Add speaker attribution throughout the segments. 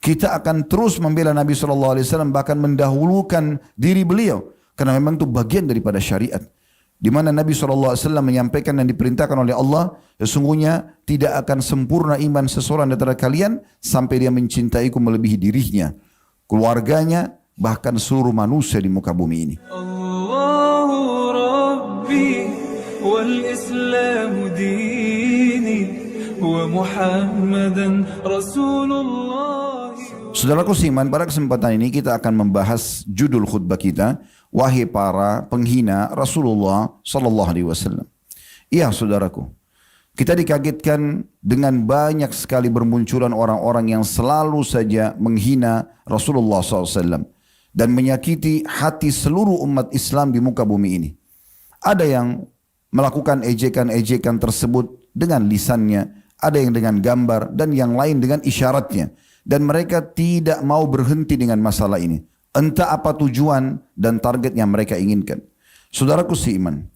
Speaker 1: Kita akan terus membela Nabi SAW, bahkan mendahulukan diri beliau. Karena memang itu bagian daripada syariat. Di mana Nabi SAW menyampaikan dan diperintahkan oleh Allah, sesungguhnya tidak akan sempurna iman seseorang di antara kalian sampai dia mencintaiku melebihi dirinya, keluarganya, bahkan seluruh manusia di muka bumi ini.
Speaker 2: Allahu Rabbi wal Islam dini wa Muhammadan Rasulullah.
Speaker 1: Saudaraku seiman, pada kesempatan ini kita akan membahas judul khutbah kita, wahai para penghina Rasulullah sallallahu alaihi wasallam. Iya saudaraku, kita dikagetkan dengan banyak sekali bermunculan orang-orang yang selalu saja menghina Rasulullah SAW dan menyakiti hati seluruh umat Islam di muka bumi ini. Ada yang melakukan ejekan-ejekan tersebut dengan lisannya, ada yang dengan gambar, dan yang lain dengan isyaratnya. Dan mereka tidak mau berhenti dengan masalah ini. Entah apa tujuan dan target yang mereka inginkan. Saudaraku seiman,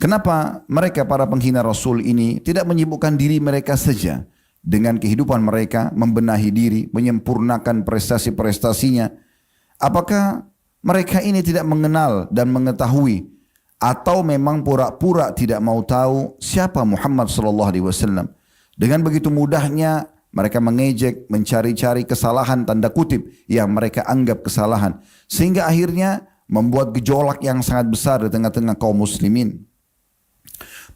Speaker 1: kenapa mereka para penghina Rasul ini tidak menyibukkan diri mereka saja dengan kehidupan mereka, membenahi diri, menyempurnakan prestasi-prestasinya? Apakah mereka ini tidak mengenal dan mengetahui, atau memang pura-pura tidak mau tahu siapa Muhammad SAW? Dengan begitu mudahnya mereka mengejek, mencari-cari kesalahan tanda kutip yang mereka anggap kesalahan. Sehingga akhirnya membuat gejolak yang sangat besar di tengah-tengah kaum muslimin.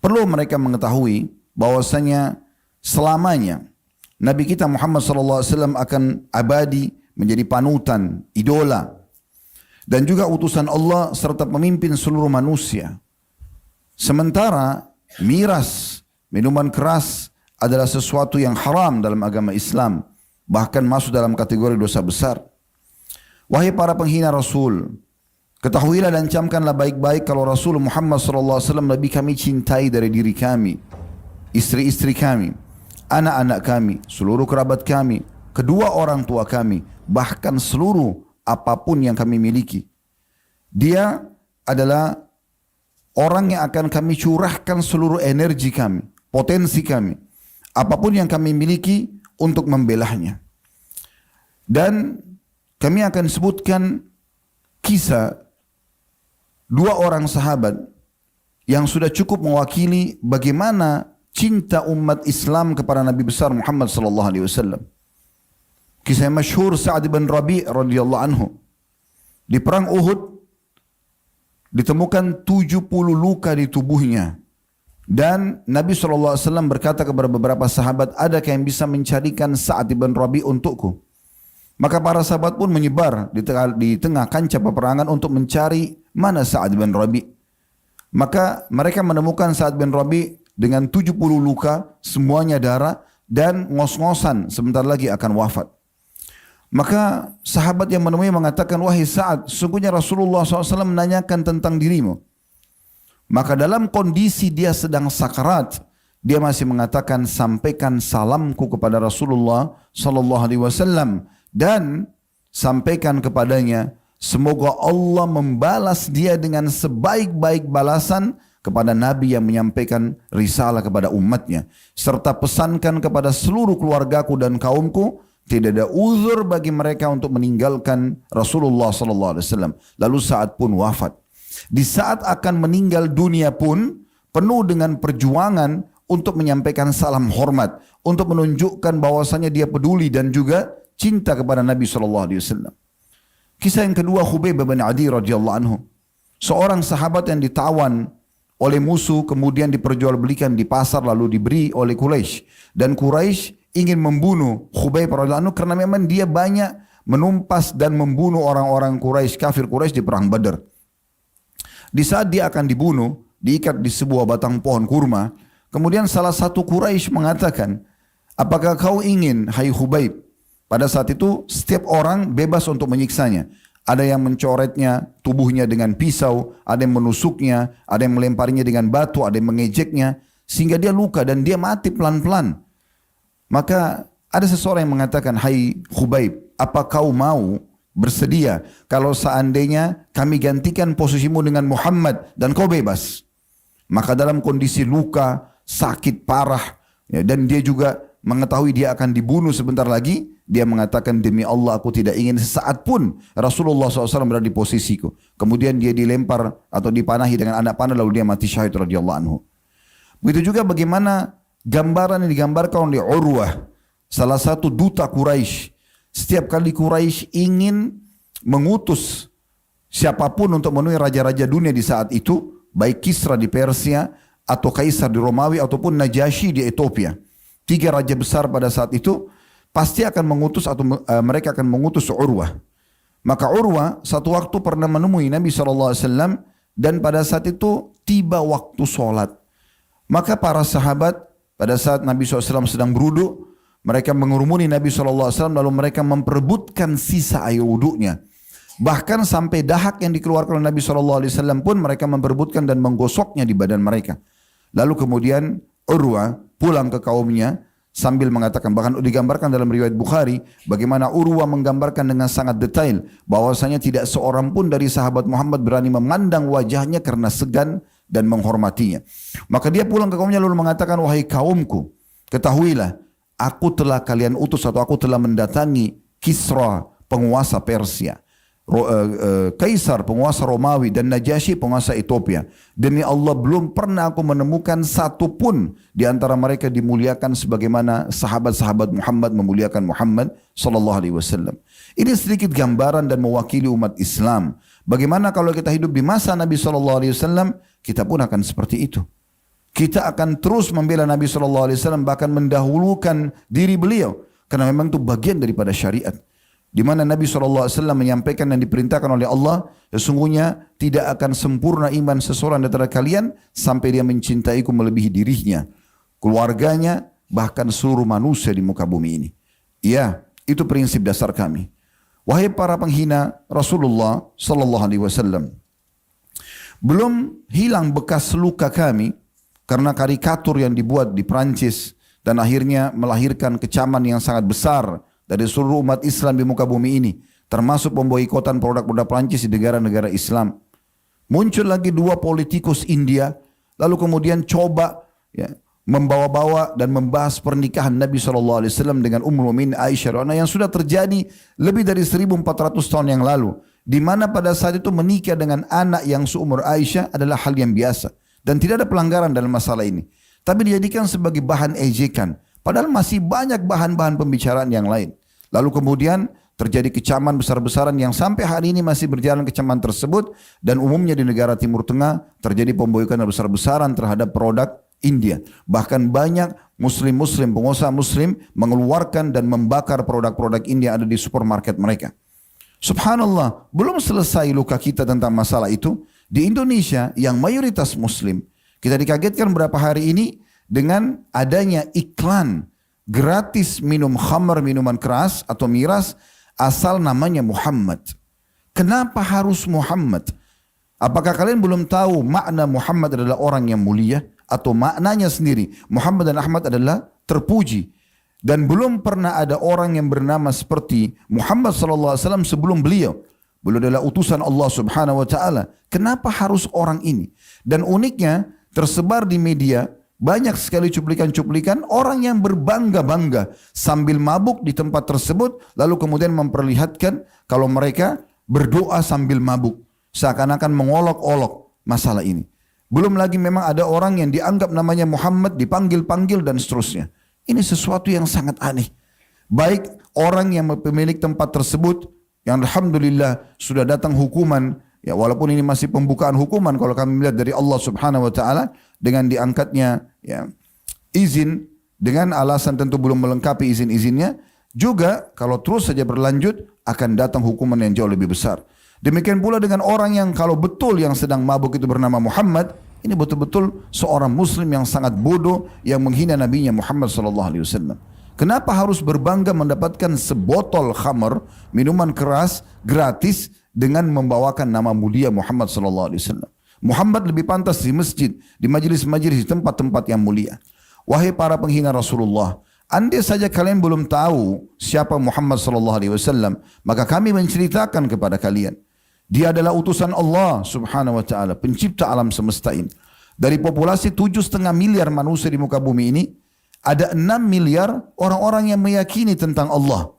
Speaker 1: Perlu mereka mengetahui bahwasanya selamanya Nabi kita Muhammad SAW akan abadi menjadi panutan, idola. Dan juga utusan Allah serta pemimpin seluruh manusia. Sementara miras, minuman keras adalah sesuatu yang haram dalam agama Islam, bahkan masuk dalam kategori dosa besar. Wahai para penghina Rasul, ketahuilah dan camkanlah baik-baik kalau Rasul Muhammad SAW lebih kami cintai dari diri kami, istri-istri kami, anak-anak kami, seluruh kerabat kami, kedua orang tua kami, bahkan seluruh apapun yang kami miliki. Dia adalah orang yang akan kami curahkan seluruh energi kami, potensi kami, apapun yang kami miliki untuk membelahnya. Dan kami akan sebutkan kisah dua orang sahabat yang sudah cukup mewakili bagaimana cinta umat Islam kepada Nabi besar Muhammad sallallahu alaihi wasallam. Kisah yang masyhur Sa'ad bin Rabi' radhiyallahu anhu. Di perang Uhud ditemukan 70 luka di tubuhnya. Dan Nabi SAW berkata kepada beberapa sahabat, adakah yang bisa mencarikan Sa'ad bin Rabi' untukku? Maka para sahabat pun menyebar di tengah kancah peperangan untuk mencari mana Sa'ad bin Rabi'. Maka mereka menemukan Sa'ad bin Rabi' dengan 70 luka, semuanya darah, dan ngos-ngosan sebentar lagi akan wafat. Maka sahabat yang menemui mengatakan, wahai Sa'ad, sesungguhnya Rasulullah SAW menanyakan tentang dirimu. Maka dalam kondisi dia sedang sakarat, dia masih mengatakan, sampaikan salamku kepada Rasulullah SAW dan sampaikan kepadanya, semoga Allah membalas dia dengan sebaik-baik balasan kepada Nabi yang menyampaikan risalah kepada umatnya, serta pesankan kepada seluruh keluargaku dan kaumku, tidak ada uzur bagi mereka untuk meninggalkan Rasulullah SAW. Lalu saat pun wafat. Di saat akan meninggal dunia pun penuh dengan perjuangan untuk menyampaikan salam hormat, untuk menunjukkan bahwasanya dia peduli dan juga cinta kepada Nabi SAW. Kisah yang kedua, Khubayb bin Adi radhiyallahu anhu, seorang sahabat yang ditawan oleh musuh kemudian diperjualbelikan di pasar lalu diberi oleh Quraisy, dan Quraisy ingin membunuh Khubayb radhiyallahu anhu karena memang dia banyak menumpas dan membunuh orang-orang Quraisy, kafir Quraisy di perang Badar. Di saat dia akan dibunuh, diikat di sebuah batang pohon kurma, kemudian salah satu Quraisy mengatakan, apakah kau ingin, hai Khubayb? Pada saat itu setiap orang bebas untuk menyiksanya. Ada yang mencoretnya tubuhnya dengan pisau, ada yang menusuknya, ada yang melemparinya dengan batu, ada yang mengejeknya, sehingga dia luka dan dia mati pelan-pelan. Maka ada seseorang yang mengatakan, hai Khubayb, apa kau mau bersedia kalau seandainya kami gantikan posisimu dengan Muhammad dan kau bebas? Maka dalam kondisi luka, sakit parah, ya, dan dia juga mengetahui dia akan dibunuh sebentar lagi, dia mengatakan, demi Allah aku tidak ingin sesaat pun Rasulullah SAW berada di posisiku. Kemudian dia dilempar atau dipanahi dengan anak panah, lalu dia mati syahid radhiyallahu anhu. Begitu juga bagaimana gambaran yang digambarkan oleh Urwah, salah satu duta Quraisy. Setiap kali Quraisy ingin mengutus siapapun untuk menemui raja-raja dunia di saat itu, baik Kisra di Persia, atau Kaisar di Romawi, ataupun Najasyi di Ethiopia. 3 raja besar pada saat itu, pasti akan mengutus atau mereka akan mengutus Urwah. Maka Urwah satu waktu pernah menemui Nabi SAW, dan pada saat itu tiba waktu sholat. Maka para sahabat pada saat Nabi SAW sedang berwudu, mereka mengurumuni Nabi SAW, lalu mereka memperebutkan sisa air wudunya. Bahkan sampai dahak yang dikeluarkan oleh Nabi SAW pun mereka memperebutkan dan menggosoknya di badan mereka. Lalu kemudian Urwah pulang ke kaumnya sambil mengatakan, bahkan digambarkan dalam riwayat Bukhari, bagaimana Urwah menggambarkan dengan sangat detail bahwasanya tidak seorang pun dari sahabat Muhammad berani memandang wajahnya karena segan dan menghormatinya. Maka dia pulang ke kaumnya lalu mengatakan, wahai kaumku, ketahuilah aku telah kalian utus atau aku telah mendatangi Kisra, penguasa Persia, Kaisar, penguasa Romawi, dan Najasyi, penguasa Ethiopia. Demi Allah belum pernah aku menemukan satu pun di antara mereka dimuliakan sebagaimana sahabat-sahabat Muhammad memuliakan Muhammad sallallahu alaihi wasallam. Ini sedikit gambaran dan mewakili umat Islam. Bagaimana kalau kita hidup di masa Nabi sallallahu alaihi wasallam, kita pun akan seperti itu. Kita akan terus membela Nabi sallallahu alaihi wasallam, bahkan mendahulukan diri beliau, karena memang itu bagian daripada syariat. Di mana Nabi SAW menyampaikan dan diperintahkan oleh Allah, sesungguhnya tidak akan sempurna iman seseorang di antara kalian sampai dia mencintaiku melebihi dirinya, keluarganya, bahkan seluruh manusia di muka bumi ini. Ya, itu prinsip dasar kami. Wahai para penghina Rasulullah SAW, belum hilang bekas luka kami karena karikatur yang dibuat di Prancis dan akhirnya melahirkan kecaman yang sangat besar dari seluruh umat Islam di muka bumi ini, termasuk pemboikotan produk-produk Prancis di negara-negara Islam. Muncul lagi 2 politikus India, lalu kemudian coba membawa-bawa dan membahas pernikahan Nabi SAW dengan Ummul Mukminin Aisyah yang sudah terjadi lebih dari 1400 tahun yang lalu, di mana pada saat itu menikah dengan anak yang seumur Aisyah adalah hal yang biasa dan tidak ada pelanggaran dalam masalah ini, tapi dijadikan sebagai bahan ejekan, padahal masih banyak bahan-bahan pembicaraan yang lain. Lalu kemudian terjadi kecaman besar-besaran yang sampai hari ini masih berjalan kecaman tersebut, dan umumnya di negara Timur Tengah terjadi pemboikotan besar-besaran terhadap produk India. Bahkan banyak muslim-muslim, pengusaha muslim mengeluarkan dan membakar produk-produk India yang ada di supermarket mereka. Subhanallah, belum selesai luka kita tentang masalah itu. Di Indonesia yang mayoritas muslim, kita dikagetkan beberapa hari ini dengan adanya iklan gratis minum khamr, minuman keras atau miras, asal namanya Muhammad. Kenapa harus Muhammad? Apakah kalian belum tahu makna Muhammad adalah orang yang mulia? Atau maknanya sendiri, Muhammad dan Ahmad adalah terpuji. Dan belum pernah ada orang yang bernama seperti Muhammad SAW sebelum beliau. Beliau adalah utusan Allah Subhanahu wa Ta'ala. Kenapa harus orang ini? Dan uniknya tersebar di media banyak sekali cuplikan-cuplikan orang yang berbangga-bangga sambil mabuk di tempat tersebut, lalu kemudian memperlihatkan kalau mereka berdoa sambil mabuk, seakan-akan mengolok-olok masalah ini. Belum lagi memang ada orang yang dianggap namanya Muhammad dipanggil-panggil dan seterusnya. Ini sesuatu yang sangat aneh. Baik orang yang pemilik tempat tersebut, yang alhamdulillah sudah datang hukuman, ya walaupun ini masih pembukaan hukuman kalau kami melihat dari Allah Subhanahu wa Ta'ala, dengan diangkatnya izin dengan alasan tentu belum melengkapi izin-izinnya, juga kalau terus saja berlanjut akan datang hukuman yang jauh lebih besar. Demikian pula dengan orang yang kalau betul yang sedang mabuk itu bernama Muhammad, ini betul-betul seorang muslim yang sangat bodoh yang menghina nabinya Muhammad SAW. Kenapa harus berbangga mendapatkan sebotol khamr, minuman keras gratis, dengan membawakan nama mulia Muhammad SAW? Muhammad lebih pantas di masjid, di majlis-majlis, di tempat-tempat yang mulia. Wahai para penghina Rasulullah, andai saja kalian belum tahu siapa Muhammad SAW, maka kami menceritakan kepada kalian. Dia adalah utusan Allah Subhanahu wa Ta'ala, pencipta alam semesta ini. Dari populasi 7,5 miliar manusia di muka bumi ini, Ada 6 miliar orang-orang yang meyakini tentang Allah.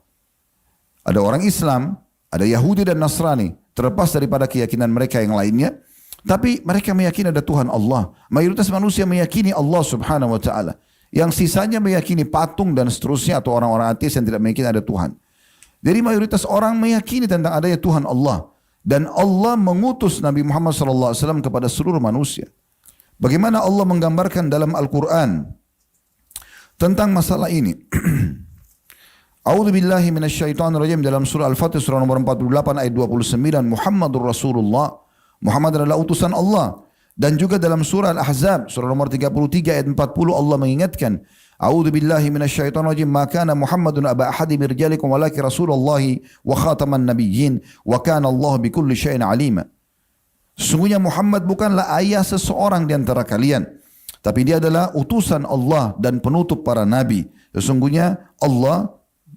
Speaker 1: Ada orang Islam, ada Yahudi dan Nasrani, terlepas daripada keyakinan mereka yang lainnya, tapi mereka meyakini ada Tuhan Allah. Mayoritas manusia meyakini Allah subhanahu wa ta'ala. Yang sisanya meyakini patung dan seterusnya, atau orang-orang ateis yang tidak meyakini ada Tuhan. Jadi mayoritas orang meyakini tentang adanya Tuhan Allah. Dan Allah mengutus Nabi Muhammad SAW kepada seluruh manusia. Bagaimana Allah menggambarkan dalam Al-Quran tentang masalah ini. A'udzu billahi minasyaitonir rajim, dalam surah Al-Fatih surah nomor 48 ayat 29, Muhammadur Rasulullah, Muhammad adalah utusan Allah. Dan juga dalam surah Al-Ahzab surah nomor 33 ayat 40 Allah mengingatkan, A'udzu billahi minasyaitonir rajim, ma kana Muhammadun aba ahadi min rijalikum walakin Rasulullahi wa khataman nabiyyin wa kana Allah bikulli syai'in alima. Sesungguhnya Muhammad bukanlah ayah seseorang di antara kalian, tapi dia adalah utusan Allah dan penutup para nabi. Sesungguhnya Allah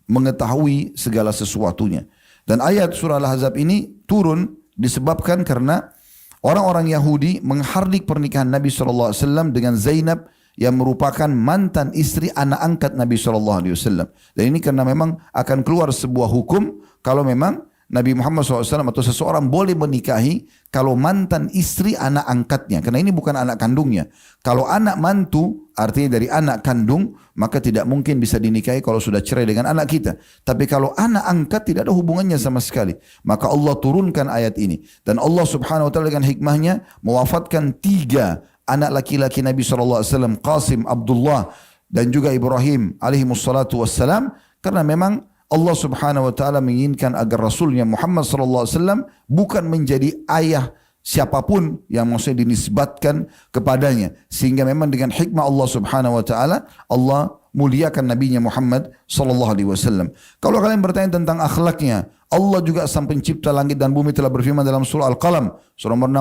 Speaker 1: mengetahui segala sesuatunya. Dan ayat surah Al-Ahzab ini turun disebabkan karena orang-orang Yahudi menghardik pernikahan Nabi SAW dengan Zainab yang merupakan mantan istri anak angkat Nabi SAW. Dan ini karena memang akan keluar sebuah hukum kalau memang Nabi Muhammad SAW atau seseorang boleh menikahi kalau mantan istri anak angkatnya. Karena ini bukan anak kandungnya. Kalau anak mantu artinya dari anak kandung, maka tidak mungkin bisa dinikahi kalau sudah cerai dengan anak kita. Tapi kalau anak angkat tidak ada hubungannya sama sekali. Maka Allah turunkan ayat ini. Dan Allah subhanahu wa ta'ala dengan hikmahnya mewafatkan 3 anak laki-laki Nabi SAW. Qasim, Abdullah dan juga Ibrahim alaihimussalatu wassalam. Karena memang Allah subhanahu wa ta'ala menginginkan agar Rasulnya Muhammad sallallahu alaihi wasallam bukan menjadi ayah siapapun yang maksudnya dinisbatkan kepadanya. Sehingga memang dengan hikmah Allah subhanahu wa ta'ala, Allah muliakan Nabinya Muhammad sallallahu alaihi wasallam. Kalau kalian bertanya tentang akhlaknya, Allah juga sang pencipta langit dan bumi telah berfirman dalam surah Al-Qalam, surah nomor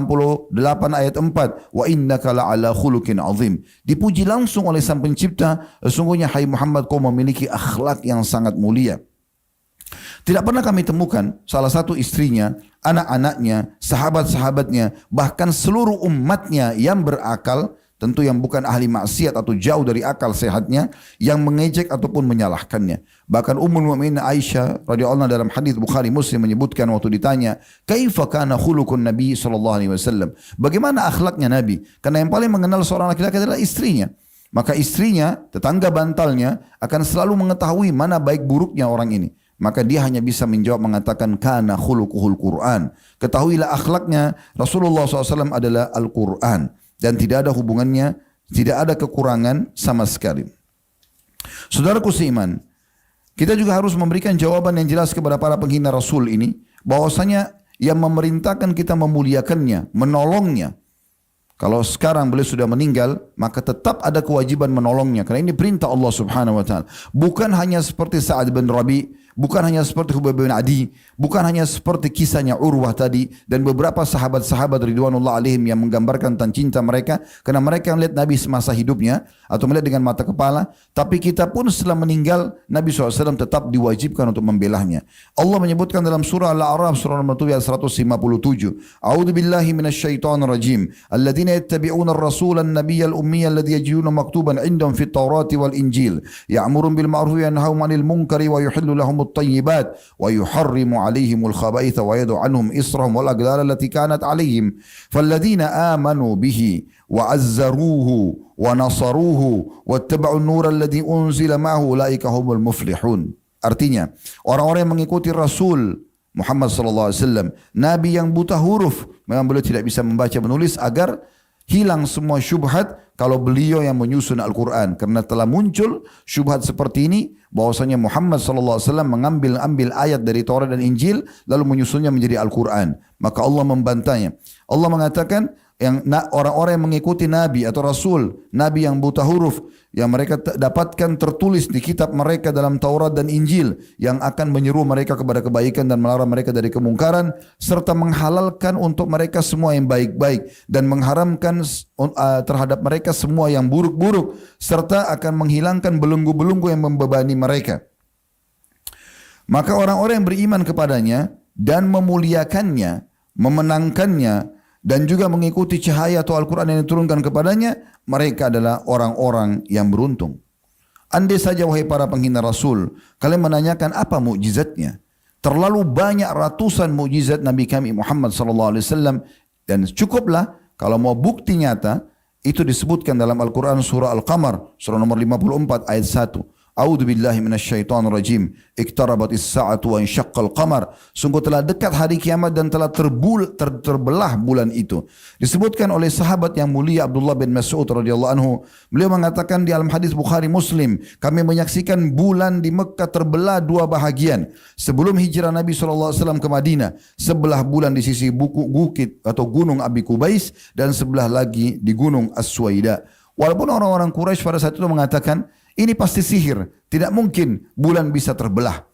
Speaker 1: 68 ayat 4, wa innaka la'ala khuluqin azim. Dipuji langsung oleh sang pencipta, sesungguhnya hai Muhammad kau memiliki akhlak yang sangat mulia. Tidak pernah kami temukan salah satu istrinya, anak-anaknya, sahabat-sahabatnya, bahkan seluruh umatnya yang berakal, tentu yang bukan ahli maksiat atau jauh dari akal sehatnya, yang mengejek ataupun menyalahkannya. Bahkan Ummul Mukminin Aisyah radhiyallahu anha dalam hadis Bukhari Muslim menyebutkan waktu ditanya, "Kaifa kana khuluqun Nabi sallallahu alaihi wasallam?" Bagaimana akhlaknya Nabi? Karena yang paling mengenal seorang laki-laki adalah istrinya. Maka istrinya, tetangga bantalnya akan selalu mengetahui mana baik buruknya orang ini. Maka dia hanya bisa menjawab mengatakan kana khuluquhul Quran. Ketahuilah akhlaknya Rasulullah SAW adalah Al-Quran. Dan tidak ada hubungannya, tidak ada kekurangan sama sekali. Saudaraku seiman, kita juga harus memberikan jawaban yang jelas kepada para penghina Rasul ini. Bahwasanya yang memerintahkan kita memuliakannya, menolongnya. Kalau sekarang beliau sudah meninggal, maka tetap ada kewajiban menolongnya. Karena ini perintah Allah subhanahu wa ta'ala. Bukan hanya seperti Sa'ad bin Rabi', bukan hanya seperti Hubayb bin Adi, bukan hanya seperti kisahnya Urwah tadi, dan beberapa sahabat-sahabat ridwanullah alaihim yang menggambarkan tentang cinta mereka, karena mereka melihat Nabi semasa hidupnya, atau melihat dengan mata kepala, tapi kita pun setelah meninggal, Nabi SAW tetap diwajibkan untuk membelahnya. Allah menyebutkan dalam surah Al-A'raf, surah nomor 157, A'udzu billahi minasyaitonir rajim, alladzina yattabi'una ar-rasula an-nabiyya al-ummiyya alladzi yajiduna maktuban 'indahum fit Taurati wal Injil, ya'murun bil ma'ruf wa yanhauna 'anil munkari wa yuhillu lahum الطيبات ويحرم عليهم الخبائث ويدع عنهم إصرهم والأغلال التي كانت عليهم فالذين آمنوا به وعزروه ونصروه واتبعوا النور الذي أنزل معه أولئك هم المفلحون. Artinya orang-orang yang mengikuti Rasul Muhammad SAW, Nabi yang buta huruf, memang beliau tidak bisa membaca menulis, agar hilang semua syubhat kalau beliau yang menyusun Al-Quran. Karena telah muncul syubhat seperti ini, bahwasanya Muhammad SAW mengambil ayat dari Taurat dan Injil lalu menyusunnya menjadi Al-Quran. Maka Allah membantahnya. Allah mengatakan yang orang-orang yang mengikuti Nabi atau Rasul, Nabi yang buta huruf, yang mereka dapatkan tertulis di kitab mereka dalam Taurat dan Injil, yang akan menyeru mereka kepada kebaikan dan melarang mereka dari kemungkaran, serta menghalalkan untuk mereka semua yang baik-baik dan mengharamkan terhadap mereka semua yang buruk-buruk, serta akan menghilangkan belenggu-belenggu yang membebani mereka. Maka orang-orang yang beriman kepadanya dan memuliakannya, memenangkannya, dan juga mengikuti cahaya atau Al-Quran yang diturunkan kepadanya, mereka adalah orang-orang yang beruntung. Andai saja wahai para penghina Rasul, kalian menanyakan apa mukjizatnya. Terlalu banyak ratusan mukjizat Nabi kami Muhammad SAW, dan cukuplah kalau mau bukti nyata itu disebutkan dalam Al-Quran surah Al-Qamar surah nomor 54 ayat 1. A'udzu billahi minasyaitonir rajim. Iqtarabatis sa'atu wa insyaqqal qamar. Sungguh telah dekat hari kiamat dan telah terbelah bulan itu. Disebutkan oleh sahabat yang mulia Abdullah bin Mas'ud radhiyallahu anhu, beliau mengatakan di dalam hadis Bukhari Muslim, kami menyaksikan bulan di Mekah terbelah dua bahagian. Sebelum hijrah Nabi SAW ke Madinah, sebelah bulan di sisi bukit atau gunung Abi Kubais dan sebelah lagi di gunung As-Suwaida. Walaupun orang-orang Quraisy pada saat itu mengatakan ini pasti sihir, tidak mungkin bulan bisa terbelah.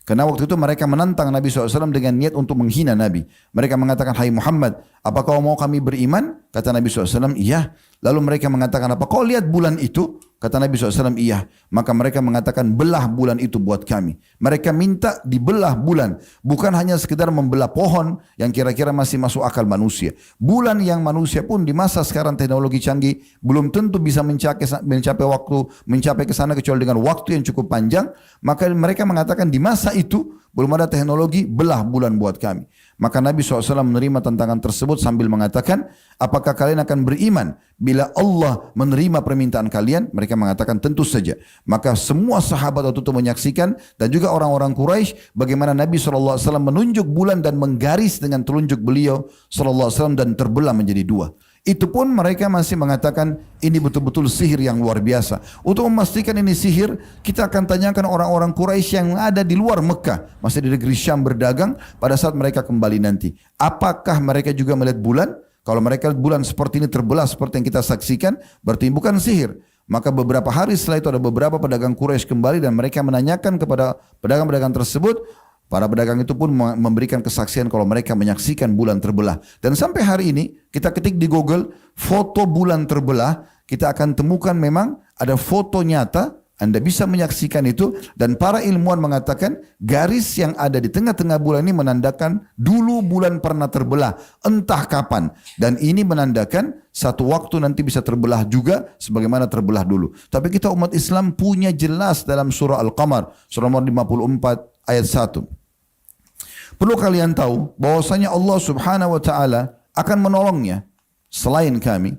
Speaker 1: Karena waktu itu mereka menantang Nabi SAW dengan niat untuk menghina Nabi. Mereka mengatakan, hai Muhammad, apa kau mau kami beriman? Kata Nabi SAW, iya. Lalu mereka mengatakan, apa kau lihat bulan itu? Kata Nabi SAW, iya. Maka mereka mengatakan, belah bulan itu buat kami. Mereka minta dibelah bulan. Bukan hanya sekedar membelah pohon yang kira-kira masih masuk akal manusia. Bulan yang manusia pun di masa sekarang teknologi canggih belum tentu bisa mencapai ke sana kecuali dengan waktu yang cukup panjang. Maka mereka mengatakan di masa itu belum ada teknologi, belah bulan buat kami. Maka Nabi SAW menerima tantangan tersebut sambil mengatakan, apakah kalian akan beriman bila Allah menerima permintaan kalian? Mereka mengatakan tentu saja. Maka semua sahabat waktu itu menyaksikan dan juga orang-orang Quraisy bagaimana Nabi SAW menunjuk bulan dan menggaris dengan telunjuk beliau SAW dan terbelah menjadi dua. Itu pun mereka masih mengatakan ini betul-betul sihir yang luar biasa. Untuk memastikan ini sihir, kita akan tanyakan orang-orang Quraisy yang ada di luar Mekah, masih di negeri Syam berdagang pada saat mereka kembali nanti. Apakah mereka juga melihat bulan? Kalau mereka lihat bulan seperti ini terbelah seperti yang kita saksikan, berarti bukan sihir. Maka beberapa hari setelah itu ada beberapa pedagang Quraisy kembali dan mereka menanyakan kepada pedagang-pedagang tersebut. Para pedagang itu pun memberikan kesaksian kalau mereka menyaksikan bulan terbelah. Dan sampai hari ini kita ketik di Google foto bulan terbelah, kita akan temukan memang ada foto nyata, Anda bisa menyaksikan itu. Dan para ilmuwan mengatakan garis yang ada di tengah-tengah bulan ini menandakan dulu bulan pernah terbelah, entah kapan. Dan ini menandakan satu waktu nanti bisa terbelah juga sebagaimana terbelah dulu. Tapi kita umat Islam punya jelas dalam surah Al-Qamar, surah nomor 54 ayat 1. Perlu kalian tahu bahwasanya Allah Subhanahu wa taala akan menolongnya selain kami.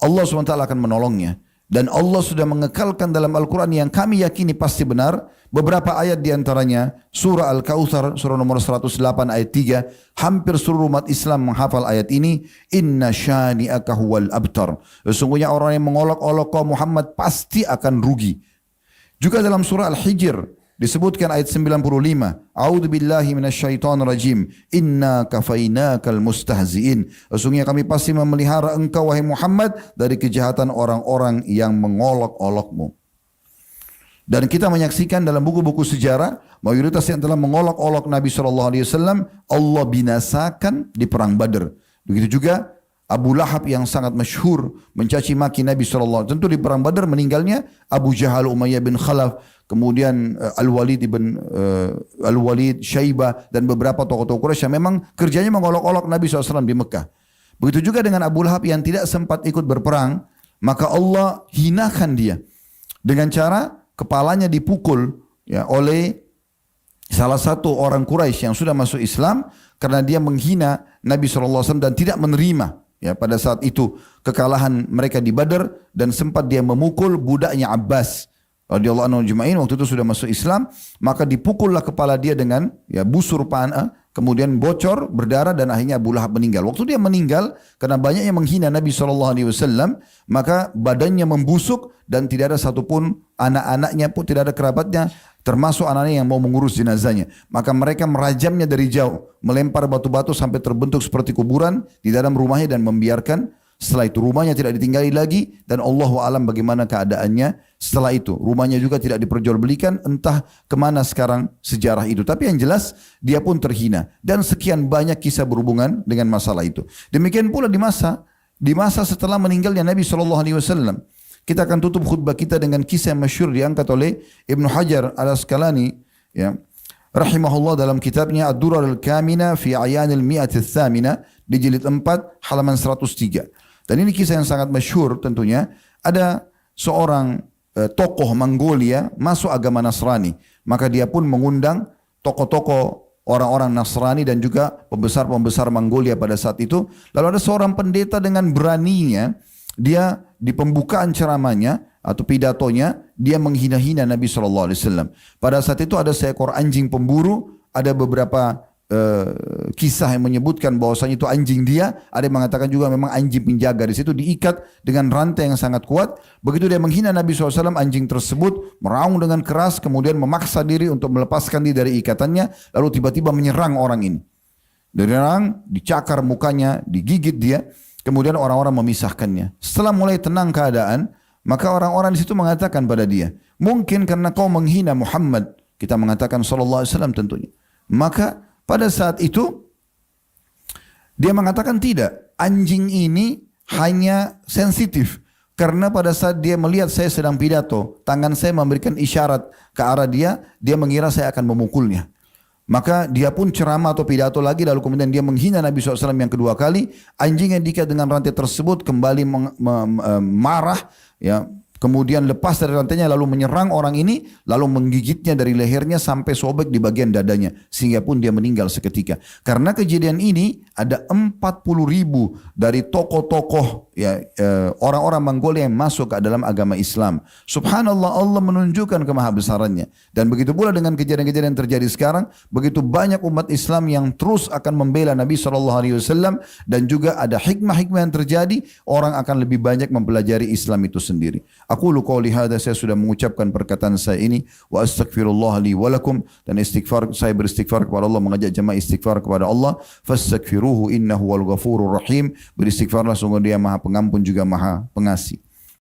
Speaker 1: Allah Subhanahu wa taala akan menolongnya dan Allah sudah mengekalkan dalam Al-Qur'an yang kami yakini pasti benar beberapa ayat di antaranya surah Al-Kautsar surah nomor 108 ayat 3, hampir seluruh umat Islam menghafal ayat ini, inna syani'aka huwal abtar. Sesungguhnya orang yang mengolok-olok kaum Muhammad pasti akan rugi. Juga dalam surah Al-Hijr disebutkan ayat 95, A'udzu billahi minasyaitonir rajim, inna kafainakal mustahziin. Sesungguhnya kami pasti memelihara engkau wahai Muhammad dari kejahatan orang-orang yang mengolok-olokmu. Dan kita menyaksikan dalam buku-buku sejarah mayoritas yang telah mengolok-olok Nabi SAW Allah binasakan di perang Badar. Begitu juga Abu Lahab yang sangat masyhur mencaci maki Nabi SAW. Tentu di perang Badar meninggalnya Abu Jahal, Umayyah bin Khalaf, kemudian Al-Walid, Syaibah dan beberapa tokoh-tokoh Quraisy yang memang kerjanya mengolok-olok Nabi SAW di Mekah. Begitu juga dengan Abu Lahab yang tidak sempat ikut berperang, maka Allah hinakan dia dengan cara kepalanya dipukul ya, oleh salah satu orang Quraisy yang sudah masuk Islam karena dia menghina Nabi SAW dan tidak menerima ya pada saat itu kekalahan mereka di Badar, dan sempat dia memukul budaknya Abbas radhiyallahu anhu ajma'in. Waktu itu sudah masuk Islam, maka dipukullah kepala dia dengan ya busur panah, kemudian bocor, berdarah, dan akhirnya Abu Lahab meninggal. Waktu dia meninggal karena banyak yang menghina Nabi SAW, maka badannya membusuk dan tidak ada satupun anak-anaknya pun, tidak ada kerabatnya termasuk anaknya yang mau mengurus jenazahnya. Maka mereka merajamnya dari jauh, melempar batu-batu sampai terbentuk seperti kuburan di dalam rumahnya dan membiarkan. Setelah itu rumahnya tidak ditinggali lagi, dan Allahu a'lam bagaimana keadaannya setelah itu. Rumahnya juga tidak diperjualbelikan, entah kemana sekarang sejarah itu. Tapi yang jelas dia pun terhina, dan sekian banyak kisah berhubungan dengan masalah itu. Demikian pula di masa setelah meninggalnya Nabi SAW. Kita akan tutup khutbah kita dengan kisah yang masyhur diangkat oleh Ibnu Hajar Al-Asqalani ya, rahimahullah dalam kitabnya Ad-Durar Al-Kamina fi Ayanil Mi'atil Thamina di jilid 4 halaman 103. Dan ini kisah yang sangat masyhur tentunya. Ada seorang tokoh Mongolia masuk agama Nasrani. Maka dia pun mengundang tokoh-tokoh orang-orang Nasrani dan juga pembesar-pembesar Mongolia pada saat itu. Lalu ada seorang pendeta dengan beraninya, dia di pembukaan ceramahnya atau pidatonya, dia menghina-hina Nabi SAW. Pada saat itu ada seekor anjing pemburu, ada beberapa kisah yang menyebutkan bahwasanya itu anjing dia, ada yang mengatakan juga memang anjing penjaga. Di situ diikat dengan rantai yang sangat kuat. Begitu dia menghina Nabi SAW, anjing tersebut meraung dengan keras, kemudian memaksa diri untuk melepaskan diri dari ikatannya, lalu tiba-tiba menyerang orang ini. Menyerang, dicakar mukanya, digigit dia, kemudian orang-orang memisahkannya. Setelah mulai tenang keadaan, maka orang-orang di situ mengatakan pada dia, mungkin karena kau menghina Muhammad, kita mengatakan sallallahu alaihi wasallam tentunya. Maka pada saat itu dia mengatakan tidak, anjing ini hanya sensitif karena pada saat dia melihat saya sedang pidato, tangan saya memberikan isyarat ke arah dia, dia mengira saya akan memukulnya. Maka dia pun ceramah atau pidato lagi, lalu kemudian dia menghina Nabi SAW yang kedua kali. Anjing yang diikat dengan rantai tersebut kembali marah, ya. Kemudian lepas dari rantainya lalu menyerang orang ini, lalu menggigitnya dari lehernya sampai sobek di bagian dadanya. Sehingga pun dia meninggal seketika. Karena kejadian ini ada 40.000 dari tokoh-tokoh, ya, orang-orang Mongolia yang masuk ke dalam agama Islam. Subhanallah, Allah menunjukkan kemahabesarannya. Dan begitu pula dengan kejadian-kejadian yang terjadi sekarang, begitu banyak umat Islam yang terus akan membela Nabi SAW, dan juga ada hikmah-hikmah yang terjadi, orang akan lebih banyak mempelajari Islam itu sendiri. Aku qouli hadza, saya sudah mengucapkan perkataan saya ini, wa astaghfirullah li wa lakum, dan istighfar, saya beristighfar kepada Allah, mengajak jemaah istighfar kepada Allah, fastaghfiruhu innahu wal ghafurur rahim, beristighfarlah sungguh dia Maha Pengampun juga Maha Pengasih.